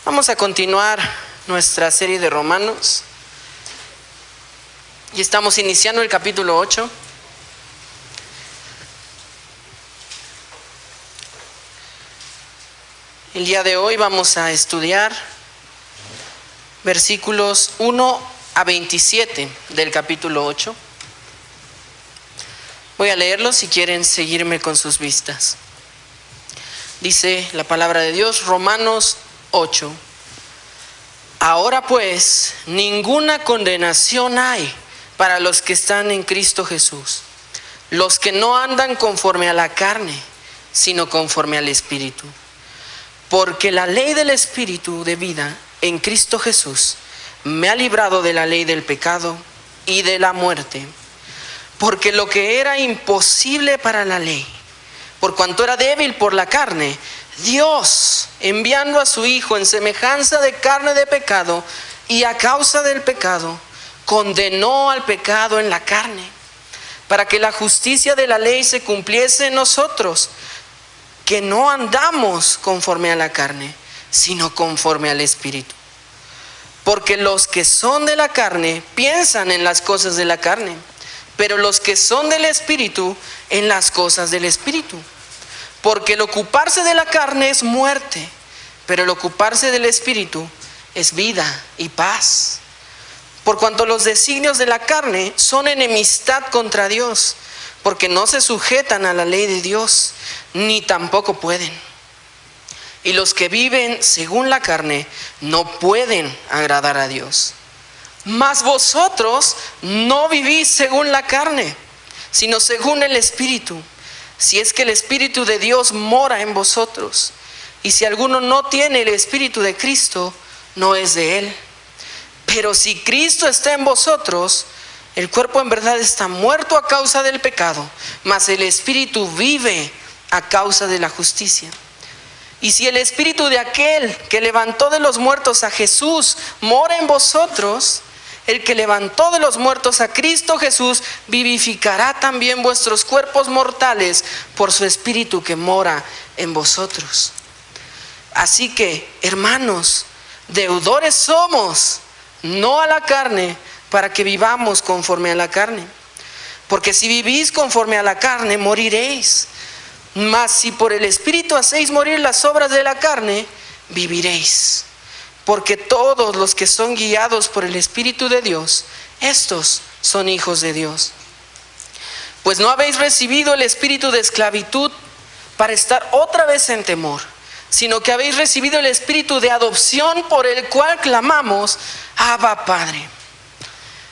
Vamos a continuar nuestra serie de Romanos y estamos iniciando el capítulo 8. El día de hoy vamos a estudiar versículos 1 a 27 del capítulo 8. Voy a leerlos si quieren seguirme con sus vistas. Dice la palabra de Dios, Romanos 8. Ahora pues, ninguna condenación hay para los que están en Cristo Jesús, los que no andan conforme a la carne, sino conforme al Espíritu. Porque la ley del Espíritu de vida en Cristo Jesús me ha librado de la ley del pecado y de la muerte. Porque lo que era imposible para la ley, por cuanto era débil por la carne, Dios, enviando a su Hijo en semejanza de carne de pecado, y a causa del pecado, condenó al pecado en la carne, para que la justicia de la ley se cumpliese en nosotros, que no andamos conforme a la carne, sino conforme al Espíritu. Porque los que son de la carne piensan en las cosas de la carne, pero los que son del Espíritu en las cosas del Espíritu. Porque el ocuparse de la carne es muerte, pero el ocuparse del Espíritu es vida y paz. Por cuanto los designios de la carne son enemistad contra Dios, porque no se sujetan a la ley de Dios, ni tampoco pueden. Y los que viven según la carne no pueden agradar a Dios. Mas vosotros no vivís según la carne, sino según el Espíritu, si es que el Espíritu de Dios mora en vosotros. Y si alguno no tiene el Espíritu de Cristo, no es de él. Pero si Cristo está en vosotros, el cuerpo en verdad está muerto a causa del pecado, mas el Espíritu vive a causa de la justicia. Y si el Espíritu de aquel que levantó de los muertos a Jesús mora en vosotros, el que levantó de los muertos a Cristo Jesús vivificará también vuestros cuerpos mortales por su Espíritu que mora en vosotros. Así que, hermanos, deudores somos, no a la carne, para que vivamos conforme a la carne. Porque si vivís conforme a la carne, moriréis. Mas si por el Espíritu hacéis morir las obras de la carne, viviréis. Porque todos los que son guiados por el Espíritu de Dios, estos son hijos de Dios. Pues no habéis recibido el espíritu de esclavitud para estar otra vez en temor, sino que habéis recibido el espíritu de adopción por el cual clamamos, Abba, Padre.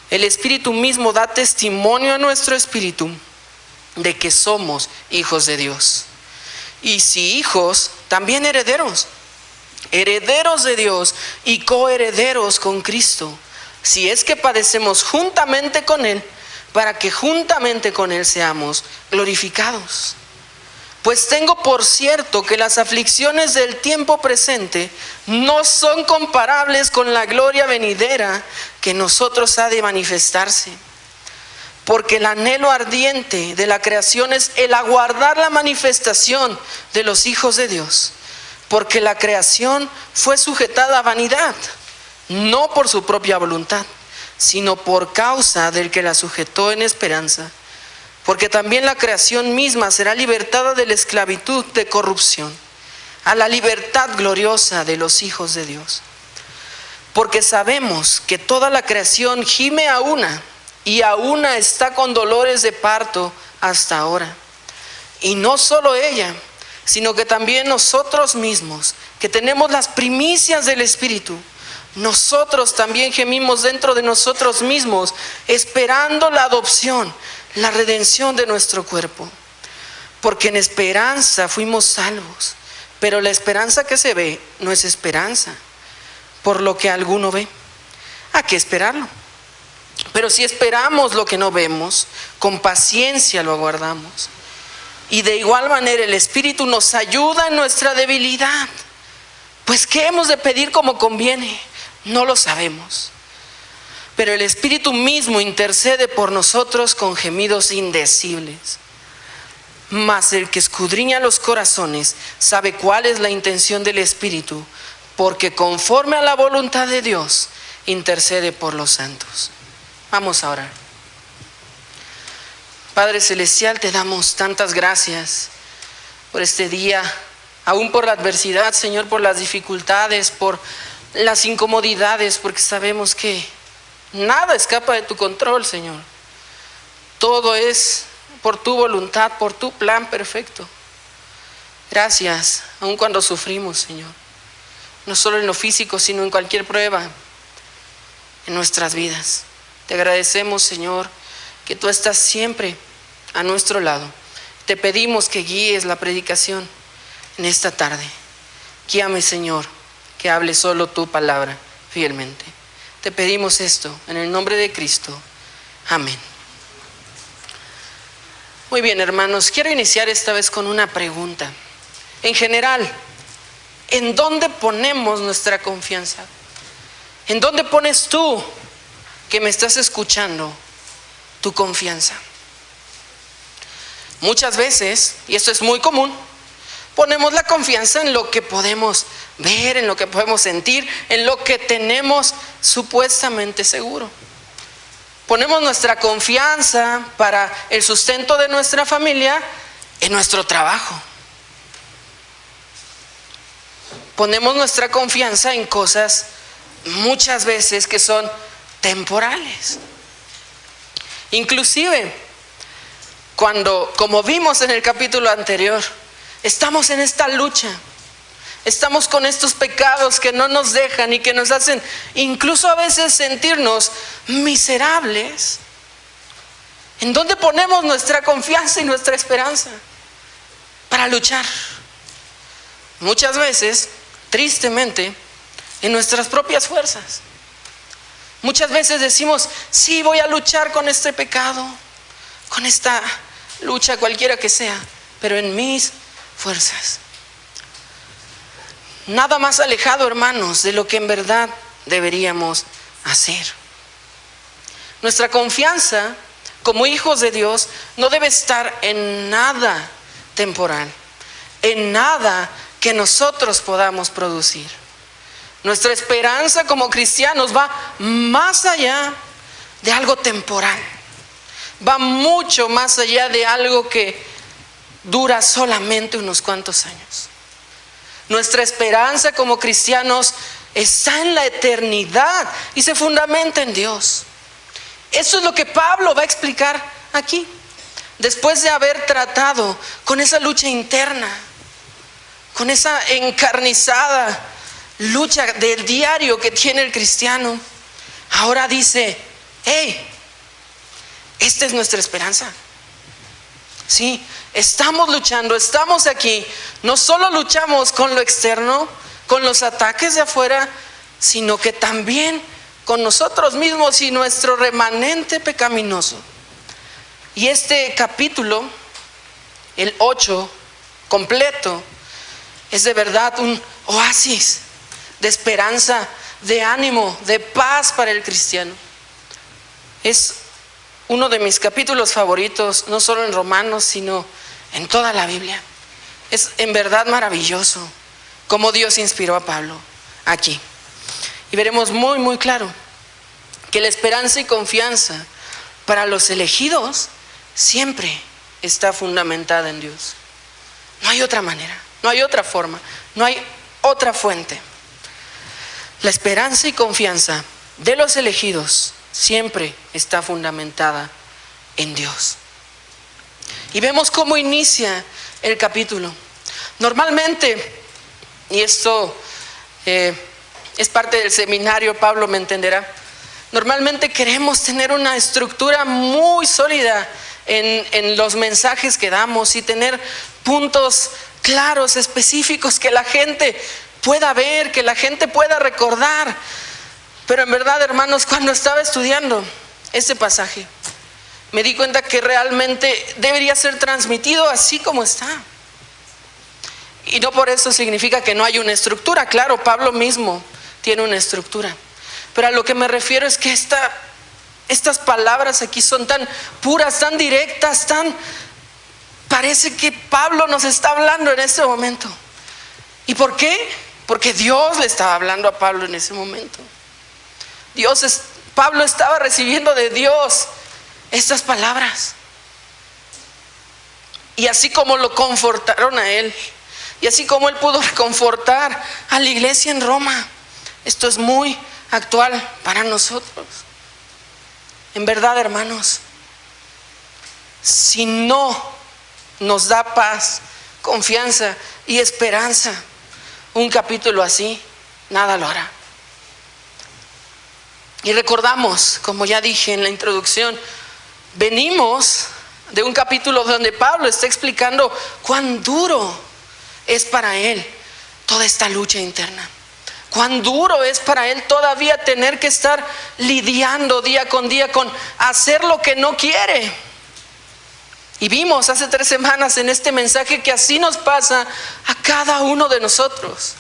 El Espíritu mismo da testimonio a nuestro espíritu de que somos hijos de Dios. Y si hijos, también herederos. Herederos de Dios y coherederos con Cristo, si es que padecemos juntamente con Él, para que juntamente con Él seamos glorificados. Pues tengo por cierto que las aflicciones del tiempo presente no son comparables con la gloria venidera que en nosotros ha de manifestarse. Porque el anhelo ardiente de la creación es el aguardar la manifestación de los hijos de Dios. Porque la creación fue sujetada a vanidad, no por su propia voluntad, sino por causa del que la sujetó en esperanza. Porque también la creación misma será libertada de la esclavitud de corrupción, a la libertad gloriosa de los hijos de Dios. Porque sabemos que toda la creación gime a una, y a una está con dolores de parto hasta ahora. Y no solo ella, sino que también nosotros mismos, que tenemos las primicias del Espíritu, nosotros también gemimos dentro de nosotros mismos, esperando la adopción, la redención de nuestro cuerpo. Porque en esperanza fuimos salvos, pero la esperanza que se ve no es esperanza, por lo que alguno ve. ¿A qué esperarlo? Pero si esperamos lo que no vemos, con paciencia lo aguardamos. Y de igual manera el Espíritu nos ayuda en nuestra debilidad. Pues ¿qué hemos de pedir como conviene? No lo sabemos. Pero el Espíritu mismo intercede por nosotros con gemidos indecibles. Mas el que escudriña los corazones sabe cuál es la intención del Espíritu, porque conforme a la voluntad de Dios, intercede por los santos. Vamos a orar. Padre Celestial, te damos tantas gracias por este día, aún por la adversidad, Señor, por las dificultades, por las incomodidades, porque sabemos que nada escapa de tu control, Señor. Todo es por tu voluntad, por tu plan perfecto. Gracias, aun cuando sufrimos, Señor. No solo en lo físico, sino en cualquier prueba en nuestras vidas. Te agradecemos, Señor, que tú estás siempre a nuestro lado. Te pedimos que guíes la predicación en esta tarde. Guíame, Señor, que hable solo tu palabra fielmente. Te pedimos esto en el nombre de Cristo. Amén. Muy bien, hermanos, quiero iniciar esta vez con una pregunta. En general, ¿en dónde ponemos nuestra confianza? ¿En dónde pones tú, que me estás escuchando, tu confianza? Muchas veces, y esto es muy común, ponemos la confianza en lo que podemos ver, en lo que podemos sentir, en lo que tenemos supuestamente seguro. Ponemos nuestra confianza para el sustento de nuestra familia en nuestro trabajo. Ponemos nuestra confianza en cosas muchas veces que son temporales. Inclusive, cuando, como vimos en el capítulo anterior, estamos en esta lucha, estamos con estos pecados que no nos dejan y que nos hacen incluso a veces sentirnos miserables. ¿En dónde ponemos nuestra confianza y nuestra esperanza para luchar? Muchas veces, tristemente, en nuestras propias fuerzas. Muchas veces decimos, sí, voy a luchar con este pecado, con esta lucha cualquiera que sea, pero en mis fuerzas. Nada más alejado, hermanos, de lo que en verdad deberíamos hacer. Nuestra confianza como hijos de Dios no debe estar en nada temporal, en nada que nosotros podamos producir. Nuestra esperanza como cristianos va más allá de algo temporal, va mucho más allá de algo que dura solamente unos cuantos años. Nuestra esperanza como cristianos está en la eternidad y se fundamenta en Dios. Eso es lo que Pablo va a explicar aquí, después de haber tratado con esa lucha interna, con esa encarnizada lucha del diario que tiene el cristiano. Ahora dice, hey, esta es nuestra esperanza. Sí, estamos luchando, estamos aquí. No solo luchamos con lo externo, con los ataques de afuera, sino que también con nosotros mismos y nuestro remanente pecaminoso. Y este capítulo, el 8 completo, es de verdad un oasis de esperanza, de ánimo, de paz para el cristiano. Es uno de mis capítulos favoritos, no solo en Romanos, sino en toda la Biblia. Es en verdad maravilloso cómo Dios inspiró a Pablo aquí. Y veremos muy, muy claro que la esperanza y confianza para los elegidos siempre está fundamentada en Dios. No hay otra manera, no hay otra forma, no hay otra fuente. La esperanza y confianza de los elegidos siempre está fundamentada en Dios. Y vemos cómo inicia el capítulo. Normalmente, y esto es parte del seminario, Pablo me entenderá, normalmente queremos tener una estructura muy sólida en los mensajes que damos y tener puntos claros, específicos, que la gente pueda ver, que la gente pueda recordar. Pero en verdad, hermanos, cuando estaba estudiando este pasaje, me di cuenta que realmente debería ser transmitido así como está. Y no por eso significa que no hay una estructura. Claro, Pablo mismo tiene una estructura. Pero a lo que me refiero es que estas palabras aquí son tan puras, tan directas, parece que Pablo nos está hablando en este momento. ¿Y por qué? porque Dios le estaba hablando a Pablo en ese momento. Pablo estaba recibiendo de Dios estas palabras. Y así como lo confortaron a él, y así como él pudo reconfortar a la iglesia en Roma, esto es muy actual para nosotros. En verdad, hermanos, si no nos da paz, confianza y esperanza un capítulo así, nada lo hará. Y recordamos, como ya dije en la introducción, venimos de un capítulo donde Pablo está explicando cuán duro es para él toda esta lucha interna. Cuán duro es para él todavía tener que estar lidiando día con hacer lo que no quiere. Y vimos hace 3 semanas en este mensaje que así nos pasa a cada uno de nosotros.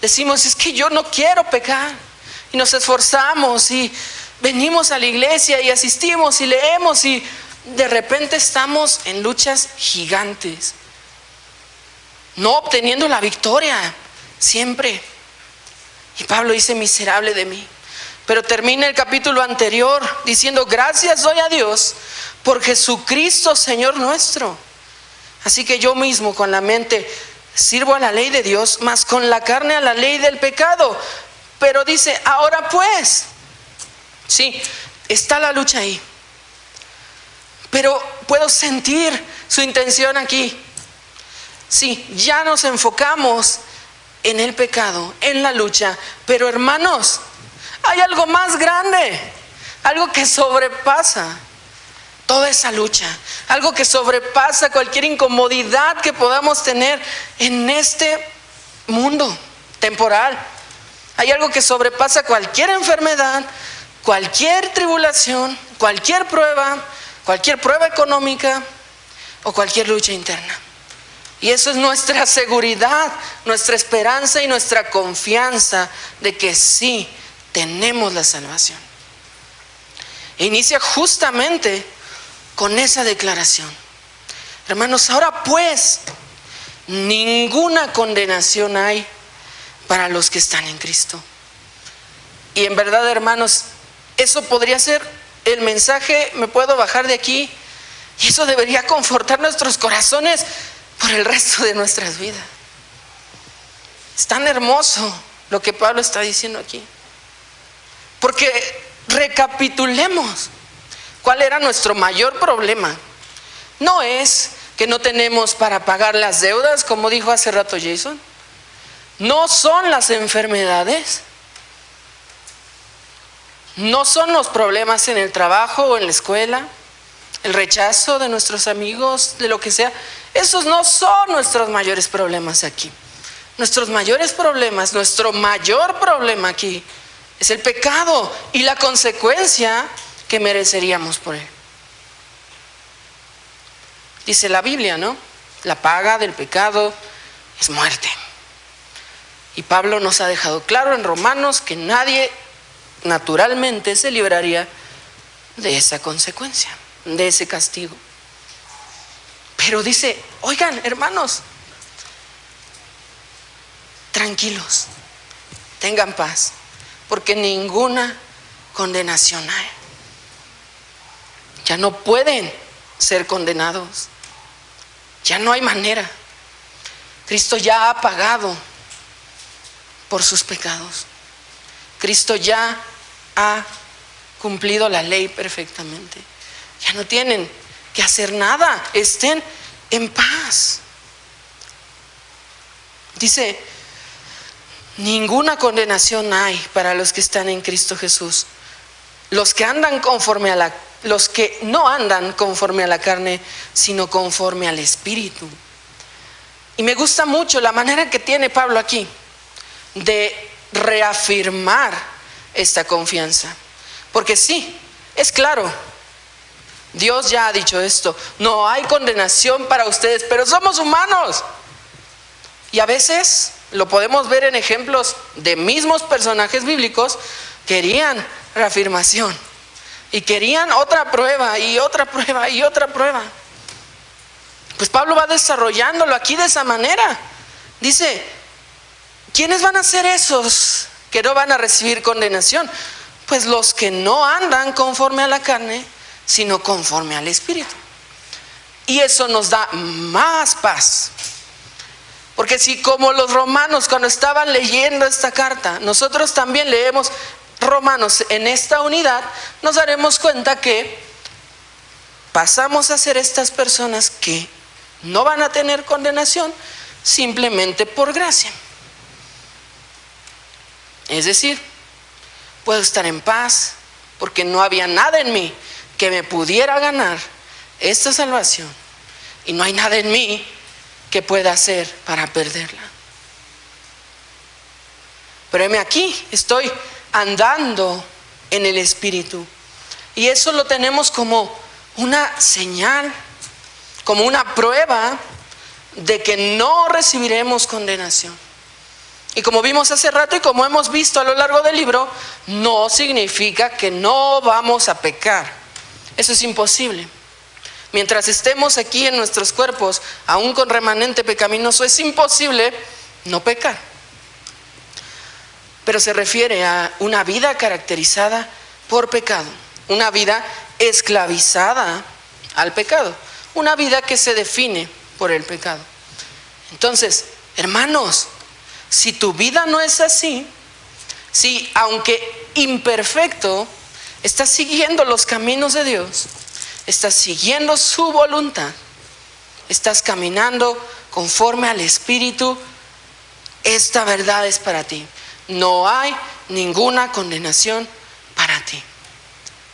Decimos, es que yo no quiero pecar. Y nos esforzamos y venimos a la iglesia y asistimos y leemos y de repente estamos en luchas gigantes, no obteniendo la victoria siempre. Y Pablo dice, miserable de mí. Pero termina el capítulo anterior diciendo, gracias doy a Dios por Jesucristo Señor nuestro. Así que yo mismo con la mente sirvo a la ley de Dios, mas con la carne a la ley del pecado. Pero dice, ahora pues, sí, está la lucha ahí. Pero puedo sentir su intención aquí. Sí, ya nos enfocamos en el pecado, en la lucha. Pero hermanos, hay algo más grande, algo que sobrepasa toda esa lucha, algo que sobrepasa cualquier incomodidad que podamos tener en este mundo temporal. Hay algo que sobrepasa cualquier enfermedad, cualquier tribulación, cualquier prueba económica o cualquier lucha interna. Y eso es nuestra seguridad, nuestra esperanza y nuestra confianza de que sí tenemos la salvación. E inicia justamente con esa declaración. Hermanos, ahora pues, ninguna condenación hay para los que están en Cristo. Y en verdad, hermanos, eso podría ser el mensaje. Me puedo bajar de aquí y eso debería confortar nuestros corazones por el resto de nuestras vidas. Es tan hermoso lo que Pablo está diciendo aquí, porque recapitulemos cuál era nuestro mayor problema. No es que no tenemos para pagar las deudas, como dijo hace rato Jason. No son las enfermedades, no son los problemas en el trabajo o en la escuela, el rechazo de nuestros amigos, de lo que sea. Esos no son nuestros mayores problemas aquí. Nuestros mayores problemas, nuestro mayor problema aquí es el pecado y la consecuencia que mereceríamos por él. Dice la Biblia, ¿no? La paga del pecado es muerte. Y Pablo nos ha dejado claro en Romanos que nadie naturalmente se libraría de esa consecuencia, de ese castigo. Pero dice, oigan, hermanos, tranquilos, tengan paz, porque ninguna condenación hay. Ya no pueden ser condenados, ya no hay manera. Cristo ya ha pagado por sus pecados. Cristo ya ha cumplido la ley perfectamente. Ya no tienen que hacer nada, estén en paz. Dice, ninguna condenación hay para los que están en Cristo Jesús. Los que no andan conforme a la carne, sino conforme al Espíritu. Y me gusta mucho la manera que tiene Pablo aquí de reafirmar esta confianza. Porque sí, es claro, Dios ya ha dicho esto, no hay condenación para ustedes, pero somos humanos. Y a veces lo podemos ver en ejemplos de mismos personajes bíblicos, querían reafirmación y querían otra prueba y otra prueba y otra prueba. Pues Pablo va desarrollándolo aquí de esa manera. Dice, ¿Quiénes van a ser esos que no van a recibir condenación? Pues los que no andan conforme a la carne, sino conforme al Espíritu. Y eso nos da más paz. Porque si como los romanos cuando estaban leyendo esta carta, nosotros también leemos Romanos en esta unidad, nos daremos cuenta que pasamos a ser estas personas que no van a tener condenación simplemente por gracia. Es decir, puedo estar en paz porque no había nada en mí que me pudiera ganar esta salvación, y no hay nada en mí que pueda hacer para perderla. Pero heme aquí, estoy andando en el Espíritu, y eso lo tenemos como una señal, como una prueba de que no recibiremos condenación. Y como vimos hace rato y como hemos visto a lo largo del libro, no significa que no vamos a pecar. Eso es imposible. Mientras estemos aquí en nuestros cuerpos, aún con remanente pecaminoso, es imposible no pecar. Pero se refiere a una vida caracterizada por pecado, una vida esclavizada al pecado, una vida que se define por el pecado. Entonces, hermanos, si tu vida no es así, si aunque imperfecto, estás siguiendo los caminos de Dios, estás siguiendo su voluntad, estás caminando conforme al Espíritu, esta verdad es para ti. No hay ninguna condenación para ti,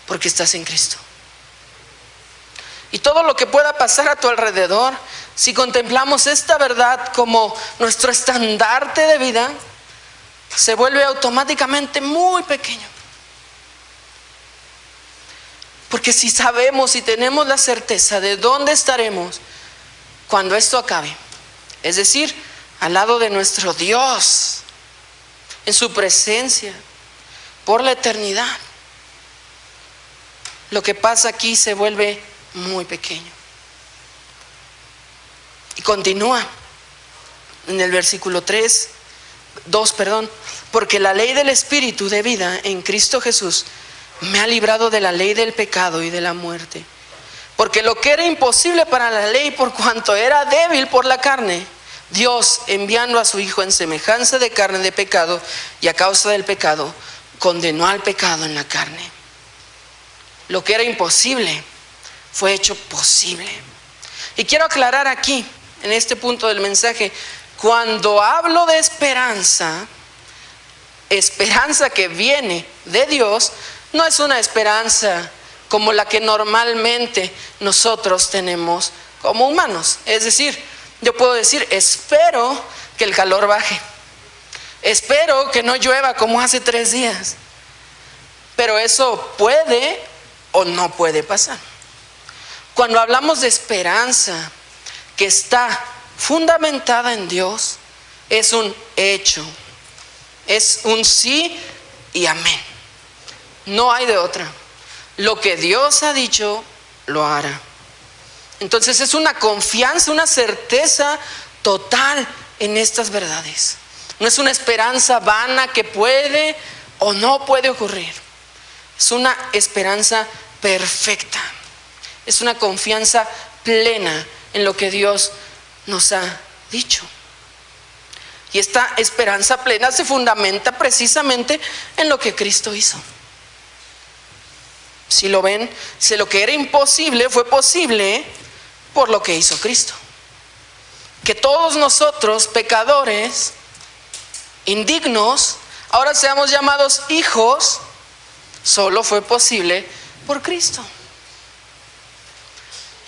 porque estás en Cristo. Y todo lo que pueda pasar a tu alrededor, si contemplamos esta verdad como nuestro estandarte de vida, se vuelve automáticamente muy pequeño. Porque si sabemos y tenemos la certeza de dónde estaremos cuando esto acabe, es decir, al lado de nuestro Dios, en su presencia, por la eternidad, lo que pasa aquí se vuelve muy pequeño. Y continúa en el versículo 2, porque la ley del Espíritu de vida en Cristo Jesús me ha librado de la ley del pecado y de la muerte. Porque lo que era imposible para la ley, por cuanto era débil por la carne, Dios, enviando a su Hijo en semejanza de carne de pecado, y a causa del pecado, condenó al pecado en la carne. Lo que era imposible fue hecho posible. Y quiero aclarar aquí, en este punto del mensaje, cuando hablo de esperanza, esperanza que viene de Dios, no es una esperanza como la que normalmente nosotros tenemos como humanos. Es decir, yo puedo decir, espero que el calor baje, espero que no llueva como hace 3 días, pero eso puede o no puede pasar. Cuando hablamos de esperanza que está fundamentada en Dios, es un hecho, es un sí y amén. No hay de otra. Lo que Dios ha dicho, lo hará. Entonces es una confianza, una certeza total en estas verdades. No es una esperanza vana que puede o no puede ocurrir. Es una esperanza perfecta. Es una confianza plena en lo que Dios nos ha dicho. Y esta esperanza plena se fundamenta precisamente en lo que Cristo hizo. Si lo ven, si lo que era imposible fue posible por lo que hizo Cristo. Que todos nosotros, pecadores, indignos, ahora seamos llamados hijos, solo fue posible por Cristo.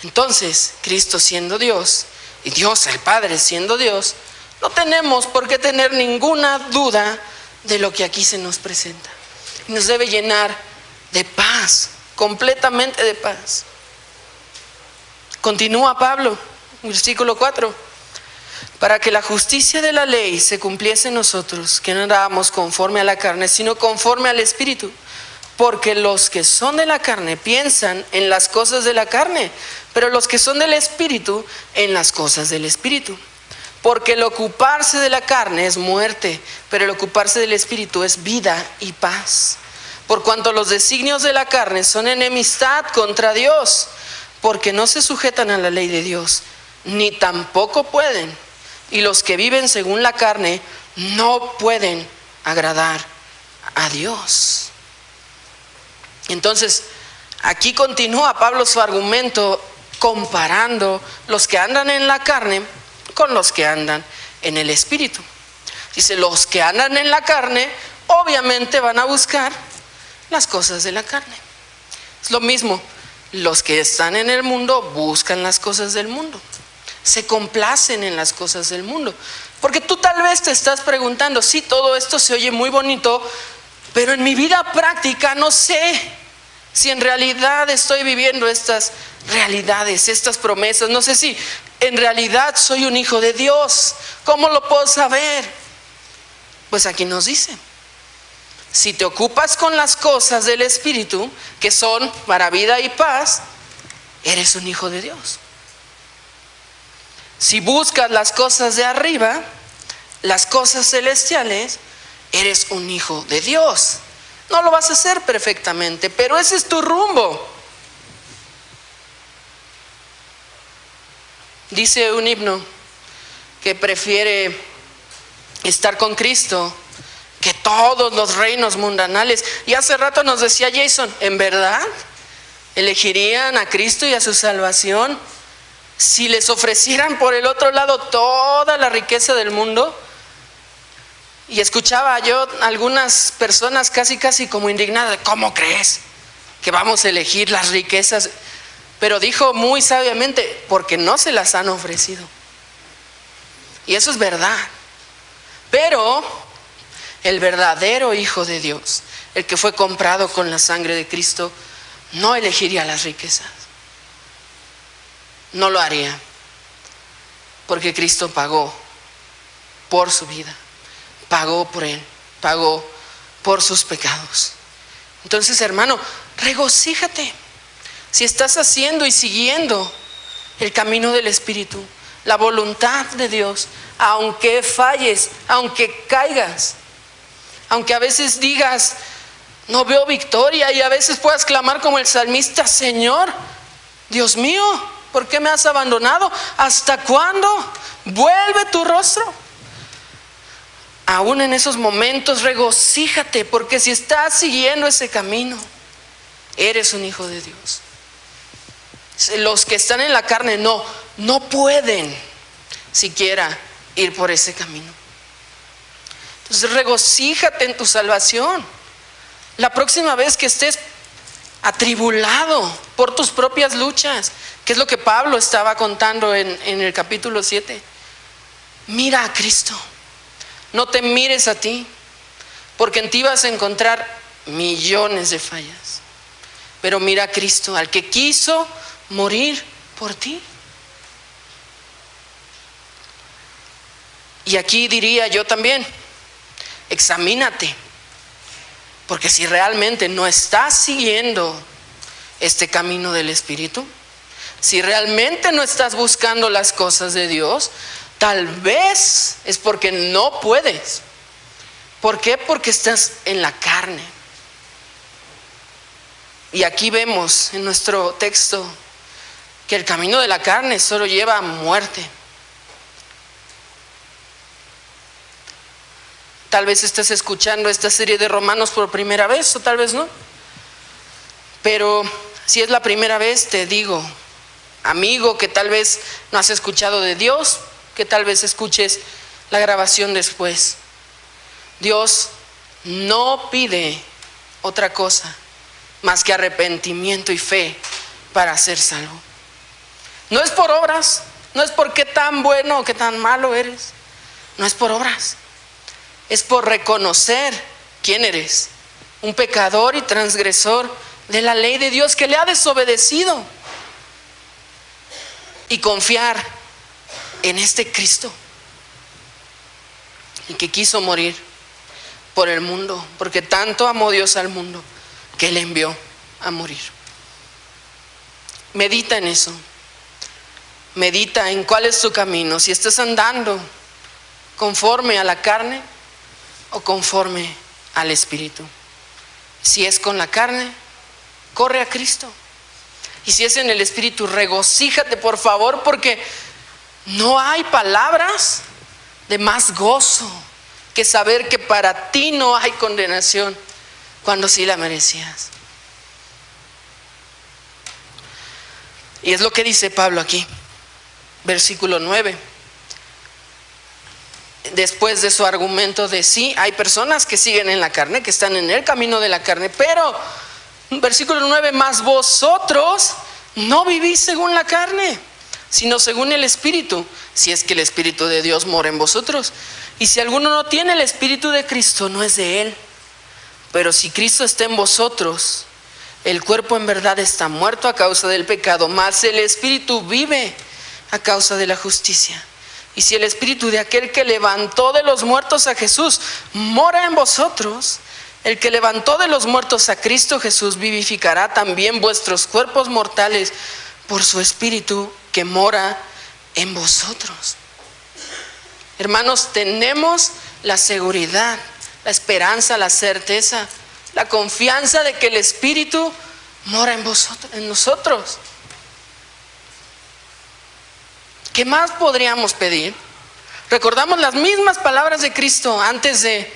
Entonces, Cristo siendo Dios y Dios el Padre siendo Dios, no tenemos por qué tener ninguna duda de lo que aquí se nos presenta. Nos debe llenar de paz, completamente de paz. Continúa Pablo, versículo 4. Para que la justicia de la ley se cumpliese en nosotros, que no andábamos conforme a la carne, sino conforme al Espíritu. Porque los que son de la carne piensan en las cosas de la carne, pero los que son del Espíritu en las cosas del Espíritu. Porque el ocuparse de la carne es muerte, pero el ocuparse del Espíritu es vida y paz. Por cuanto los designios de la carne son enemistad contra Dios, porque no se sujetan a la ley de Dios, ni tampoco pueden. Y los que viven según la carne no pueden agradar a Dios. Entonces, aquí continúa Pablo su argumento comparando los que andan en la carne con los que andan en el Espíritu. Dice, los que andan en la carne obviamente van a buscar las cosas de la carne. Es lo mismo, los que están en el mundo buscan las cosas del mundo, se complacen en las cosas del mundo. Porque tú tal vez te estás preguntando, sí, todo esto se oye muy bonito, pero en mi vida práctica no sé si en realidad estoy viviendo estas realidades, estas promesas. No sé si en realidad soy un hijo de Dios. ¿Cómo lo puedo saber? Pues aquí nos dice, si te ocupas con las cosas del Espíritu, que son para vida y paz, eres un hijo de Dios. Si buscas las cosas de arriba, las cosas celestiales, eres un hijo de Dios. No lo vas a hacer perfectamente, pero ese es tu rumbo. Dice un himno que prefiere estar con Cristo que todos los reinos mundanales. Y hace rato nos decía Jason, ¿en verdad elegirían a Cristo y a su salvación si les ofrecieran por el otro lado toda la riqueza del mundo? Y escuchaba yo algunas personas casi como indignadas, ¿cómo crees que vamos a elegir las riquezas? Pero dijo muy sabiamente, porque no se las han ofrecido. Y eso es verdad. Pero el verdadero Hijo de Dios, el que fue comprado con la sangre de Cristo, no elegiría las riquezas. No lo haría. Porque Cristo pagó por su vida. Pagó por él. Pagó por sus pecados. Entonces, hermano, regocíjate. Si estás haciendo y siguiendo el camino del Espíritu, la voluntad de Dios, aunque falles, aunque caigas, aunque a veces digas, no veo victoria, y a veces puedas clamar como el salmista, Señor, Dios mío, ¿por qué me has abandonado? ¿Hasta cuándo? Vuelve tu rostro. Aún en esos momentos regocíjate, porque si estás siguiendo ese camino, eres un hijo de Dios. Los que están en la carne no pueden siquiera ir por ese camino. Entonces regocíjate en tu salvación. La próxima vez que estés atribulado por tus propias luchas, que es lo que Pablo estaba contando en el capítulo 7, mira a Cristo. No te mires a ti, porque en ti vas a encontrar millones de fallas. Pero mira a Cristo, al que quiso morir por ti. Y aquí diría yo también, examínate, porque si realmente no estás siguiendo este camino del Espíritu, si realmente no estás buscando las cosas de Dios, tal vez es porque no puedes. ¿Por qué? Porque estás en la carne. Y aquí vemos en nuestro texto que el camino de la carne solo lleva a muerte. Tal vez estés escuchando esta serie de Romanos por primera vez, o tal vez no. Pero si es la primera vez, te digo, amigo, que tal vez no has escuchado de Dios, que tal vez escuches la grabación después. Dios no pide otra cosa más que arrepentimiento y fe para ser salvo. No es por obras, no es por qué tan bueno o qué tan malo eres. No es por obras. Es por reconocer quién eres, un pecador y transgresor de la ley de Dios que le ha desobedecido, y confiar en este Cristo, y que quiso morir por el mundo, porque tanto amó Dios al mundo que le envió a morir. Medita en eso. Medita en cuál es tu camino, si estás andando conforme a la carne o conforme al Espíritu. Si es con la carne, corre a Cristo. Y si es en el Espíritu, regocíjate, por favor, porque no hay palabras de más gozo que saber que para ti no hay condenación cuando sí la merecías. Y es lo que dice Pablo aquí, versículo 9. Después de su argumento de sí, hay personas que siguen en la carne, que están en el camino de la carne, pero versículo 9, mas vosotros no vivís según la carne, sino según el Espíritu, si es que el Espíritu de Dios mora en vosotros. Y si alguno no tiene el Espíritu de Cristo, no es de él. Pero si Cristo está en vosotros, el cuerpo en verdad está muerto a causa del pecado, mas el Espíritu vive a causa de la justicia. Y si el Espíritu de aquel que levantó de los muertos a Jesús mora en vosotros, el que levantó de los muertos a Cristo Jesús vivificará también vuestros cuerpos mortales por su Espíritu que mora en vosotros. Hermanos, tenemos la seguridad, la esperanza, la certeza, la confianza de que el Espíritu mora en vosotros, en nosotros. ¿Qué más podríamos pedir? Recordamos las mismas palabras de Cristo antes de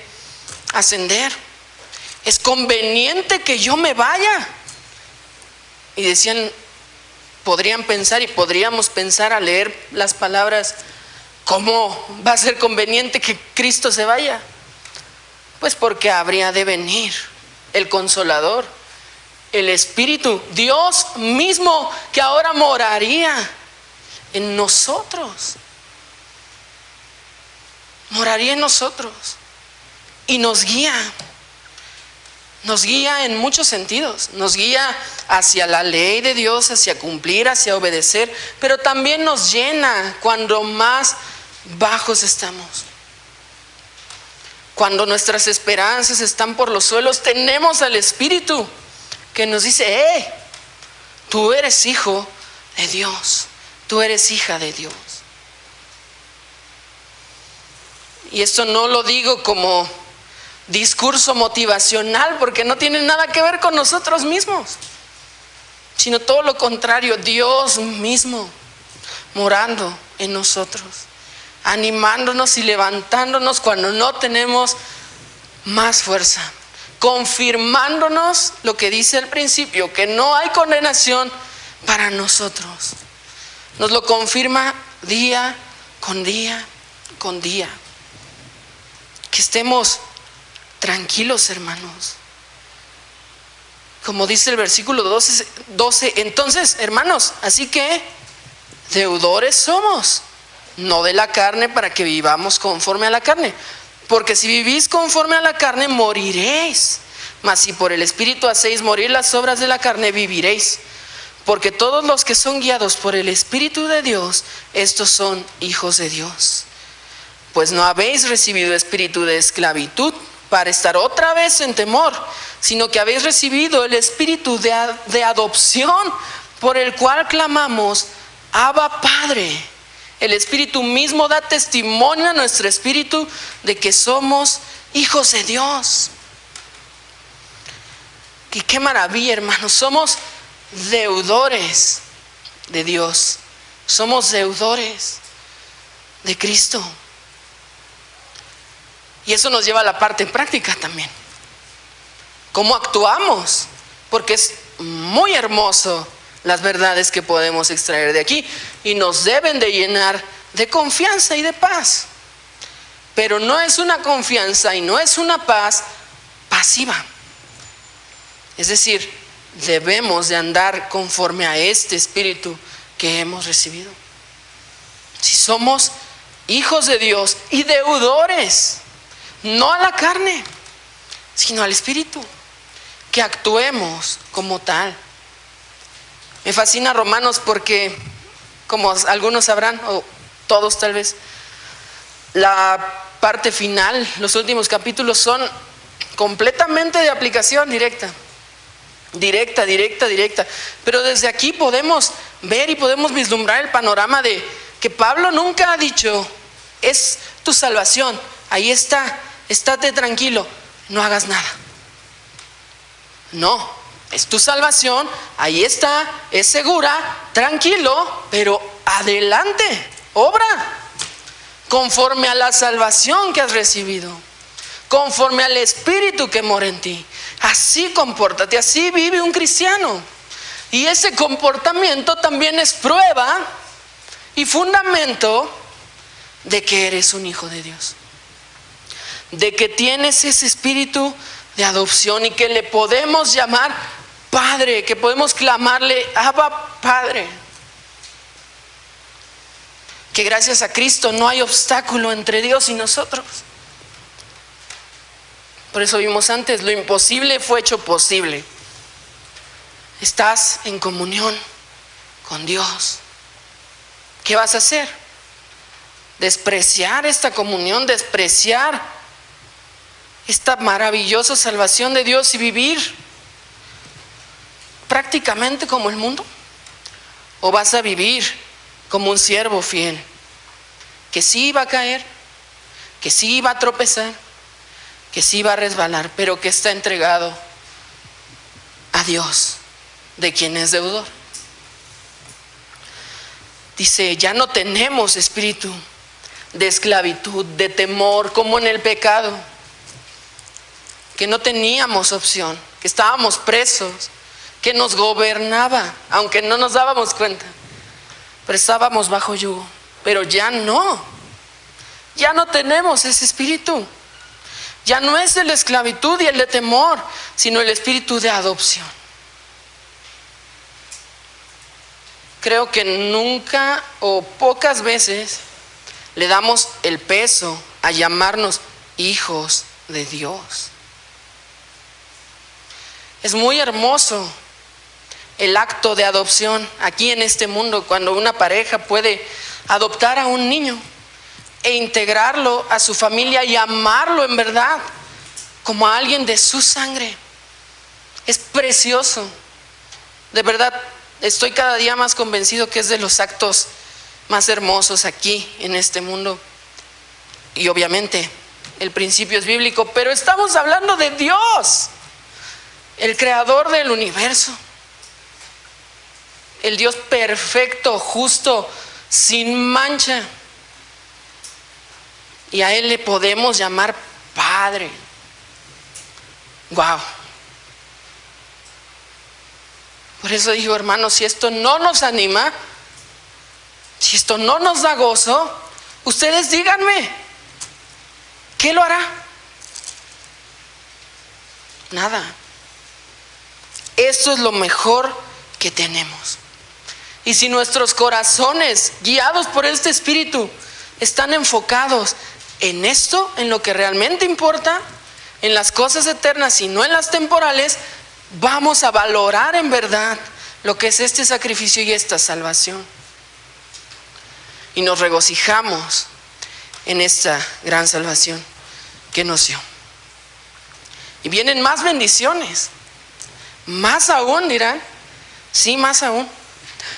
ascender. Es conveniente que yo me vaya. Y decían, podrían pensar y podríamos pensar al leer las palabras, ¿cómo va a ser conveniente que Cristo se vaya? Pues porque habría de venir el Consolador, el Espíritu, Dios mismo, que ahora moraría en nosotros. Moraría en nosotros y nos guía. Nos guía en muchos sentidos. Nos guía hacia la ley de Dios, hacia cumplir, hacia obedecer, pero también nos llena cuando más bajos estamos. Cuando nuestras esperanzas están por los suelos, tenemos al Espíritu que nos dice, tú eres hijo de Dios, tú eres hija de Dios. Y esto no lo digo como discurso motivacional, porque no tiene nada que ver con nosotros mismos, sino todo lo contrario, Dios mismo morando en nosotros, animándonos y levantándonos cuando no tenemos más fuerza, confirmándonos lo que dice al principio, que no hay condenación para nosotros. Nos lo confirma día con día con día. Que estemos tranquilos, hermanos. Como dice el versículo 12, entonces, hermanos, así que deudores somos, no de la carne, para que vivamos conforme a la carne. Porque si vivís conforme a la carne, moriréis. Mas si por el Espíritu hacéis morir las obras de la carne, viviréis. Porque todos los que son guiados por el Espíritu de Dios, estos son hijos de Dios. Pues no habéis recibido espíritu de esclavitud para estar otra vez en temor, sino que habéis recibido el espíritu de adopción, por el cual clamamos, Abba, Padre. El Espíritu mismo da testimonio a nuestro espíritu de que somos hijos de Dios. Y qué maravilla, hermanos, somos deudores de Dios, somos deudores de Cristo. Y eso nos lleva a la parte práctica también. ¿Cómo actuamos? Porque es muy hermoso las verdades que podemos extraer de aquí y nos deben de llenar de confianza y de paz. Pero no es una confianza y no es una paz pasiva. Es decir, debemos de andar conforme a este espíritu que hemos recibido. Si somos hijos de Dios y deudores, no a la carne, sino al Espíritu, que actuemos como tal. Me fascina Romanos porque, como algunos sabrán, o todos tal vez, la parte final, los últimos capítulos son completamente de aplicación directa. Pero desde aquí podemos ver y podemos vislumbrar el panorama de que Pablo nunca ha dicho, es tu salvación, ahí está, estate tranquilo, no hagas nada. No, es tu salvación, ahí está, es segura, tranquilo, pero adelante, obra, conforme a la salvación que has recibido, conforme al Espíritu que mora en ti. Así compórtate, así vive un cristiano. Y ese comportamiento también es prueba y fundamento de que eres un hijo de Dios, de que tienes ese espíritu de adopción y que le podemos llamar Padre, que podemos clamarle Abba Padre, que gracias a Cristo no hay obstáculo entre Dios y nosotros. Por eso vimos antes, lo imposible fue hecho posible. Estás en comunión con Dios. ¿Qué vas a hacer? Despreciar esta comunión, despreciar esta maravillosa salvación de Dios y vivir prácticamente como el mundo. ¿O vas a vivir como un siervo fiel, que sí iba a caer, que sí iba a tropezar, que sí iba a resbalar, pero que está entregado a Dios, de quien es deudor? Dice, ya no tenemos espíritu de esclavitud, de temor, como en el pecado, que no teníamos opción, que estábamos presos, que nos gobernaba, aunque no nos dábamos cuenta, pero estábamos bajo yugo. Pero ya no tenemos ese espíritu. Ya no es el de esclavitud y el de temor, sino el espíritu de adopción. Creo que nunca o pocas veces le damos el peso a llamarnos hijos de Dios. Es muy hermoso el acto de adopción aquí en este mundo, cuando una pareja puede adoptar a un niño e integrarlo a su familia y amarlo en verdad como a alguien de su sangre. Es precioso. De verdad, estoy cada día más convencido que es de los actos más hermosos aquí en este mundo. Y obviamente el principio es bíblico, pero estamos hablando de Dios, el creador del universo, el Dios perfecto, justo, sin mancha. Y a Él le podemos llamar Padre. Wow. Por eso digo, hermanos, si esto no nos anima, si esto no nos da gozo, ustedes díganme, ¿qué lo hará? Nada. Esto es lo mejor que tenemos. Y si nuestros corazones, guiados por este Espíritu, están enfocados en esto, en lo que realmente importa, en las cosas eternas y no en las temporales, vamos a valorar en verdad lo que es este sacrificio y esta salvación. Y nos regocijamos en esta gran salvación que nos dio. Y vienen más bendiciones. Más aún, dirán. Sí, más aún.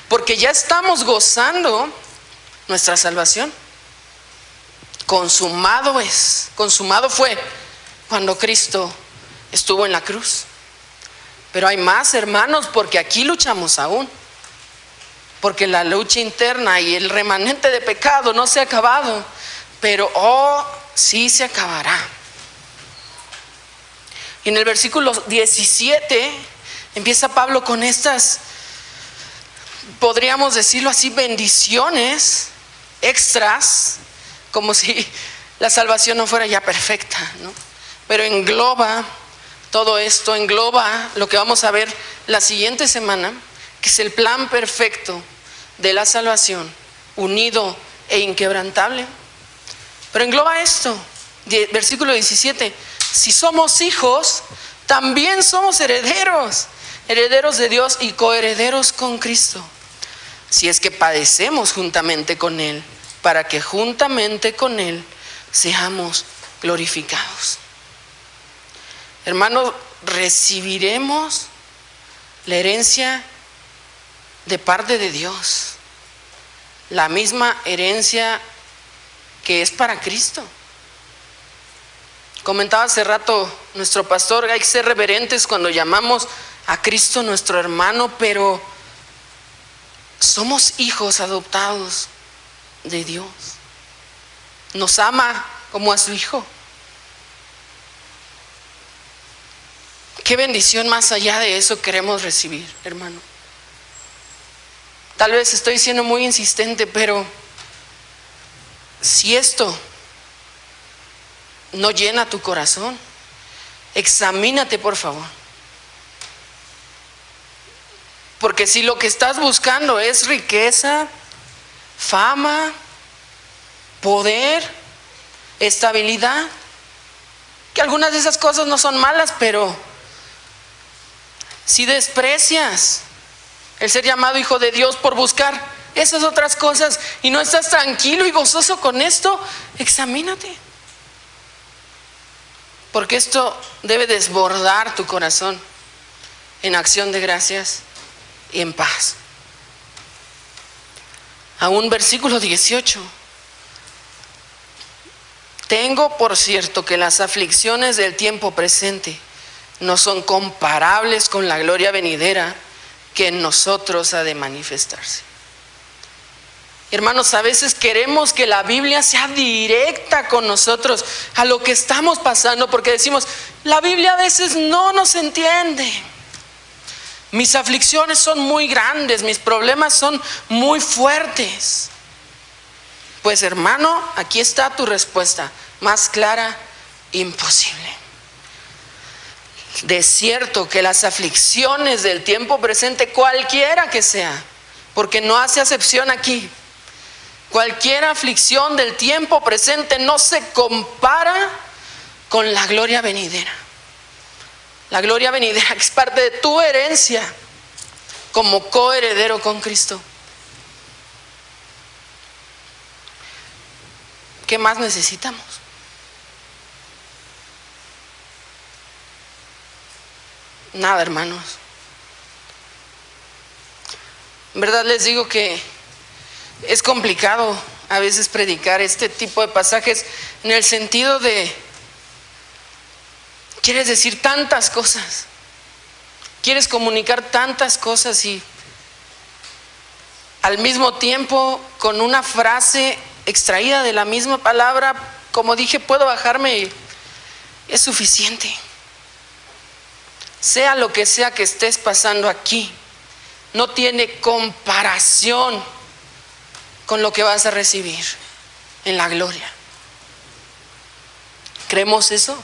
Porque ya estamos gozando nuestra salvación. Consumado es. Consumado fue cuando Cristo estuvo en la cruz. Pero hay más, hermanos, porque aquí luchamos aún. Porque la lucha interna y el remanente de pecado no se ha acabado. Pero, sí se acabará. Y en el versículo 17 empieza Pablo con estas, podríamos decirlo así, bendiciones extras, como si la salvación no fuera ya perfecta, ¿no? Pero engloba todo esto, engloba lo que vamos a ver la siguiente semana, que es el plan perfecto de la salvación, unido e inquebrantable. Pero engloba esto, versículo 17, si somos hijos, también somos herederos, herederos de Dios y coherederos con Cristo, si es que padecemos juntamente con Él, para que juntamente con Él seamos glorificados. Hermanos, recibiremos la herencia de parte de Dios, la misma herencia que es para Cristo. Comentaba hace rato nuestro pastor, hay que ser reverentes cuando llamamos a Cristo nuestro hermano, pero somos hijos adoptados de Dios. Nos ama como a su hijo. ¿Qué bendición más allá de eso queremos recibir, hermano? Tal vez estoy siendo muy insistente, pero si esto no llena tu corazón, examínate, por favor. Porque si lo que estás buscando es riqueza, fama, poder, estabilidad, que algunas de esas cosas no son malas, pero si desprecias el ser llamado hijo de Dios por buscar esas otras cosas y no estás tranquilo y gozoso con esto, examínate. Porque esto debe desbordar tu corazón en acción de gracias y en paz. Aún versículo 18. Tengo por cierto que las aflicciones del tiempo presente no son comparables con la gloria venidera que en nosotros ha de manifestarse. Hermanos, a veces queremos que la Biblia sea directa con nosotros a lo que estamos pasando, porque decimos, la Biblia a veces no nos entiende. Mis aflicciones son muy grandes, mis problemas son muy fuertes. Pues hermano, aquí está tu respuesta, más clara, imposible. De cierto que las aflicciones del tiempo presente, cualquiera que sea, porque no hace acepción aquí, cualquier aflicción del tiempo presente no se compara con la gloria venidera. La gloria venidera que es parte de tu herencia como coheredero con Cristo. ¿Qué más necesitamos? Nada, hermanos. En verdad les digo que es complicado a veces predicar este tipo de pasajes en el sentido de, quieres decir tantas cosas, quieres comunicar tantas cosas y al mismo tiempo con una frase extraída de la misma palabra, como dije, puedo bajarme y es suficiente. Sea lo que sea que estés pasando aquí, no tiene comparación con lo que vas a recibir en la gloria. ¿Creemos eso?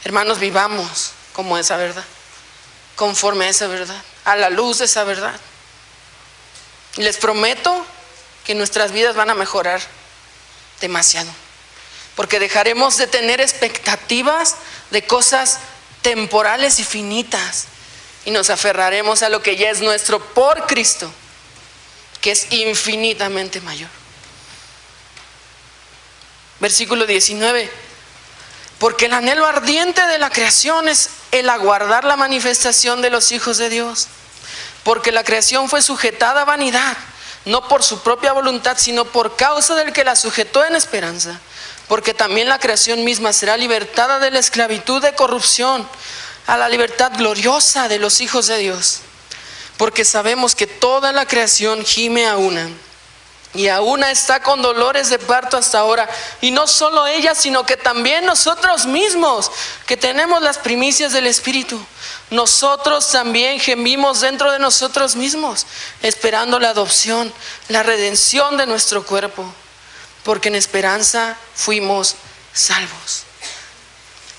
Hermanos, vivamos como esa verdad, conforme a esa verdad, a la luz de esa verdad. Y les prometo que nuestras vidas van a mejorar demasiado, porque dejaremos de tener expectativas de cosas temporales y finitas y nos aferraremos a lo que ya es nuestro por Cristo, que es infinitamente mayor. Versículo 19. Porque el anhelo ardiente de la creación es el aguardar la manifestación de los hijos de Dios. Porque la creación fue sujetada a vanidad, no por su propia voluntad, sino por causa del que la sujetó en esperanza. Porque también la creación misma será libertada de la esclavitud de corrupción a la libertad gloriosa de los hijos de Dios. Porque sabemos que toda la creación gime a una, y a una está con dolores de parto hasta ahora. Y no solo ella, sino que también nosotros mismos, que tenemos las primicias del Espíritu, nosotros también gemimos dentro de nosotros mismos, esperando la adopción, la redención de nuestro cuerpo, porque en esperanza fuimos salvos.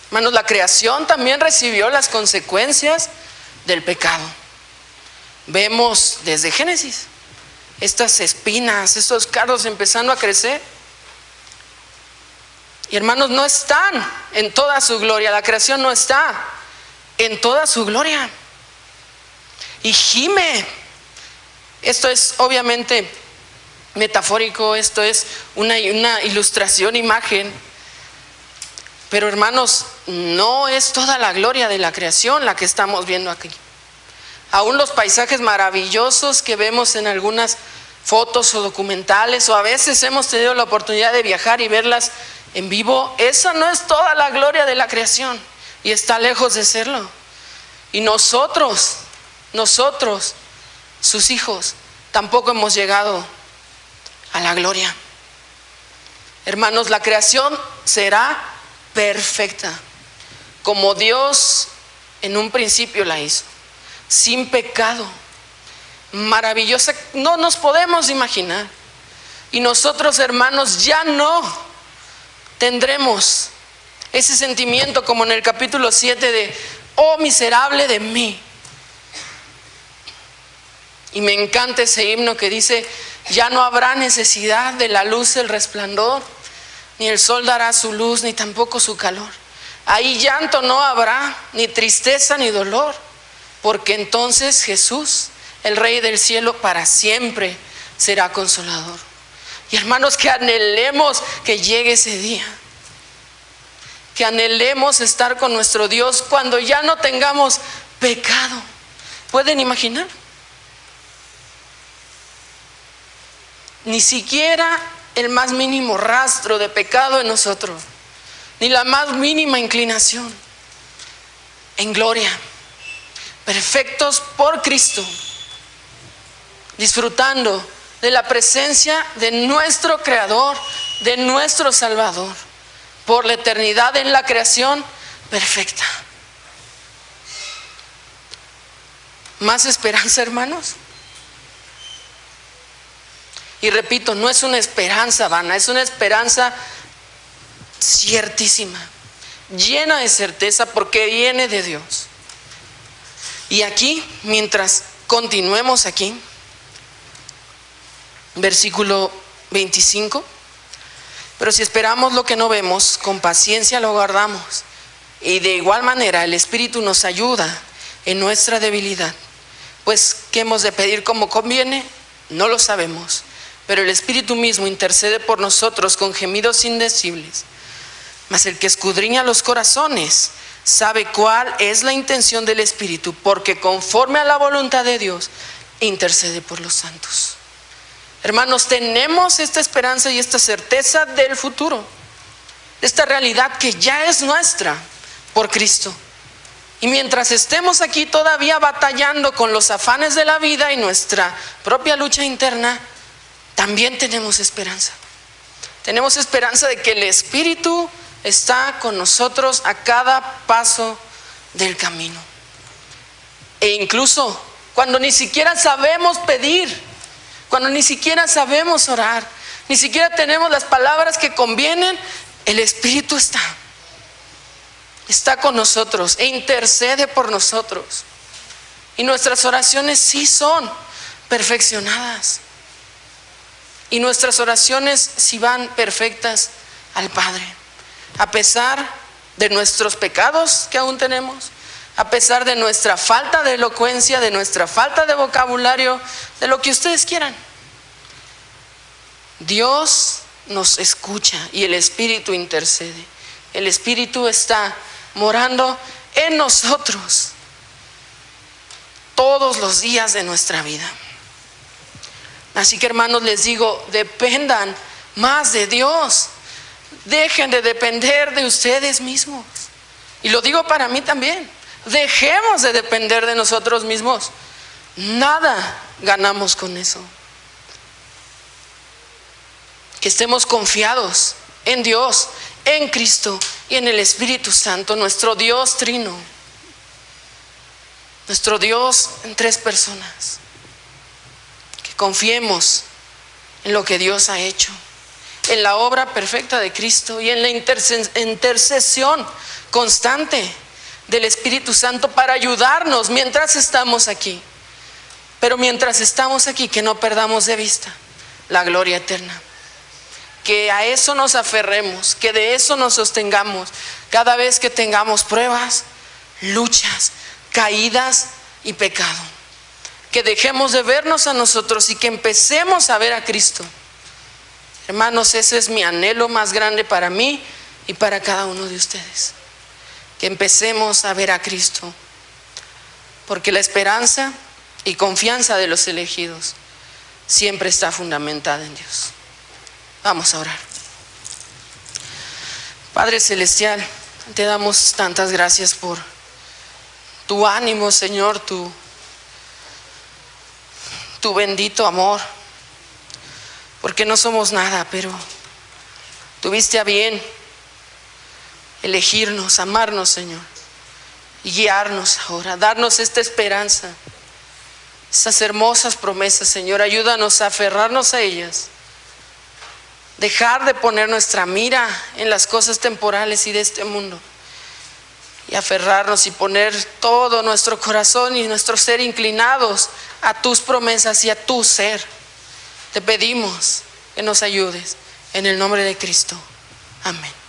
Hermanos, la creación también recibió las consecuencias del pecado. Vemos desde Génesis estas espinas, estos cardos empezando a crecer. Y hermanos, no están en toda su gloria. La creación no está en toda su gloria. Y gime. Esto es obviamente metafórico, esto es una ilustración, imagen. Pero hermanos, no es toda la gloria de la creación la que estamos viendo aquí. Aún los paisajes maravillosos que vemos en algunas fotos o documentales, o a veces hemos tenido la oportunidad de viajar y verlas en vivo, esa no es toda la gloria de la creación y está lejos de serlo. Y nosotros, sus hijos, tampoco hemos llegado a la gloria. Hermanos, la creación será perfecta, como Dios en un principio la hizo, sin pecado, maravillosa, no nos podemos imaginar. Y nosotros, hermanos, ya no tendremos ese sentimiento como en el capítulo 7 de, oh miserable de mí. Y me encanta ese himno que dice, ya no habrá necesidad de la luz del resplandor, ni el sol dará su luz, ni tampoco su calor. Ahí llanto no habrá, ni tristeza ni dolor, porque entonces Jesús, el Rey del cielo, para siempre será consolador. Y hermanos, que anhelemos que llegue ese día, que anhelemos estar con nuestro Dios cuando ya no tengamos pecado. ¿Pueden imaginar? Ni siquiera el más mínimo rastro de pecado en nosotros, ni la más mínima inclinación. En gloria, perfectos por Cristo, disfrutando de la presencia de nuestro Creador, de nuestro Salvador, por la eternidad en la creación perfecta. ¿Más esperanza, hermanos? Y repito, no es una esperanza vana, es una esperanza ciertísima, llena de certeza porque viene de Dios. Y aquí, mientras continuemos aquí, versículo 25, pero si esperamos lo que no vemos, con paciencia lo guardamos. Y de igual manera el Espíritu nos ayuda en nuestra debilidad. Pues, ¿qué hemos de pedir como conviene? No lo sabemos. Pero el Espíritu mismo intercede por nosotros con gemidos indecibles. Mas el que escudriña los corazones sabe cuál es la intención del Espíritu, porque conforme a la voluntad de Dios intercede por los santos. Hermanos, tenemos esta esperanza y esta certeza del futuro, esta realidad que ya es nuestra por Cristo. Y mientras estemos aquí todavía batallando con los afanes de la vida y nuestra propia lucha interna, también tenemos esperanza. Tenemos esperanza de que el Espíritu está con nosotros a cada paso del camino. E incluso cuando ni siquiera sabemos pedir, cuando ni siquiera sabemos orar, ni siquiera tenemos las palabras que convienen, el Espíritu está con nosotros e intercede por nosotros. Y nuestras oraciones sí son perfeccionadas. Y nuestras oraciones sí van perfectas al Padre, a pesar de nuestros pecados que aún tenemos, a pesar de nuestra falta de elocuencia, de nuestra falta de vocabulario, de lo que ustedes quieran. Dios nos escucha y el Espíritu intercede. El Espíritu está morando en nosotros todos los días de nuestra vida. Así que, hermanos, les digo, dependan más de Dios. Dejen de depender de ustedes mismos. Y lo digo para mí también. Dejemos de depender de nosotros mismos. Nada ganamos con eso. Que estemos confiados en Dios, en Cristo y en el Espíritu Santo, nuestro Dios trino. Nuestro Dios en tres personas. Confiemos en lo que Dios ha hecho, en la obra perfecta de Cristo y en la intercesión constante del Espíritu Santo para ayudarnos mientras estamos aquí. Pero mientras estamos aquí, que no perdamos de vista la gloria eterna. Que a eso nos aferremos, que de eso nos sostengamos cada vez que tengamos pruebas, luchas, caídas y pecado. Que dejemos de vernos a nosotros y que empecemos a ver a Cristo. Hermanos, ese es mi anhelo más grande para mí y para cada uno de ustedes. Que empecemos a ver a Cristo. porque la esperanza y confianza de los elegidos siempre está fundamentada en Dios. Vamos a orar. Padre Celestial, te damos tantas gracias por tu ánimo, Señor, tu bendito amor, porque no somos nada, pero tuviste a bien elegirnos, amarnos, Señor, y guiarnos ahora, darnos esta esperanza, esas hermosas promesas, Señor. Ayúdanos a aferrarnos a ellas, dejar de poner nuestra mira en las cosas temporales y de este mundo, y aferrarnos y poner todo nuestro corazón y nuestro ser inclinados a tus promesas y a tu ser. Te pedimos que nos ayudes en el nombre de Cristo. Amén.